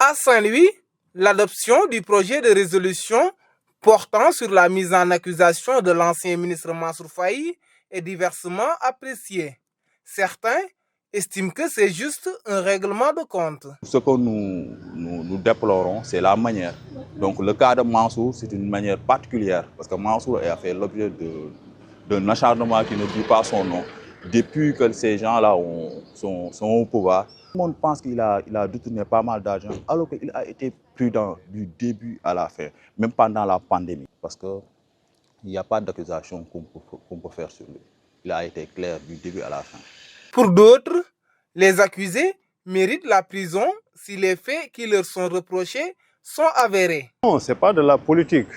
À Saint-Louis, l'adoption du projet de résolution portant sur la mise en accusation de l'ancien ministre Mansour Faye est diversement appréciée. Certains estiment que c'est juste un règlement de compte. Ce que nous déplorons, c'est la manière. Donc le cas de Mansour, c'est une manière particulière parce que Mansour a fait l'objet d'un acharnement qui ne dit pas son nom depuis que ces gens-là sont au pouvoir. Tout le monde pense qu'il a détourné pas mal d'argent alors qu'il a été prudent du début à la fin, même pendant la pandémie, parce qu'il n'y a pas d'accusation qu'on peut faire sur lui. Il a été clair du début à la fin. Pour d'autres, les accusés méritent la prison si les faits qui leur sont reprochés sont avérés. Non, ce n'est pas de la politique,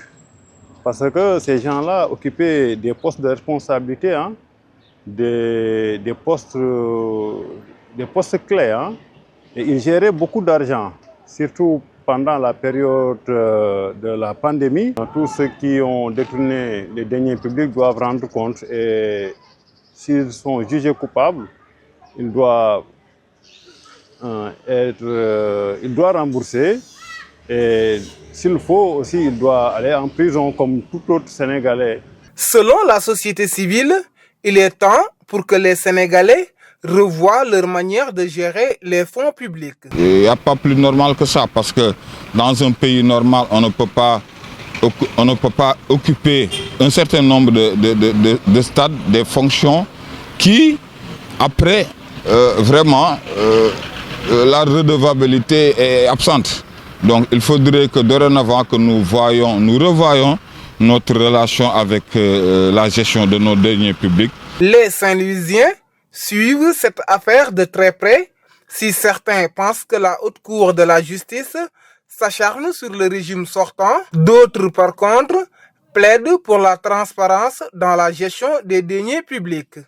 parce que ces gens-là occupaient des postes de responsabilité, hein, des postes clés, hein, et ils géraient beaucoup d'argent, surtout pendant la période de la pandémie. Tous ceux qui ont détourné les deniers publics doivent rendre compte et s'ils sont jugés coupables, ils doivent rembourser et s'il faut aussi, il doit aller en prison comme tout autre Sénégalais. Selon la société civile, il est temps pour que les Sénégalais revoient leur manière de gérer les fonds publics. Il n'y a pas plus normal que ça parce que dans un pays normal, on ne peut pas occuper un certain nombre de stades, des fonctions qui, après, la redevabilité est absente. Donc il faudrait que dorénavant que nous revoyions notre relation avec la gestion de nos deniers publics. Les Saint-Louisiens suivent cette affaire de très près. Si certains pensent que la haute cour de la justice s'acharne sur le régime sortant, d'autres par contre plaident pour la transparence dans la gestion des deniers publics.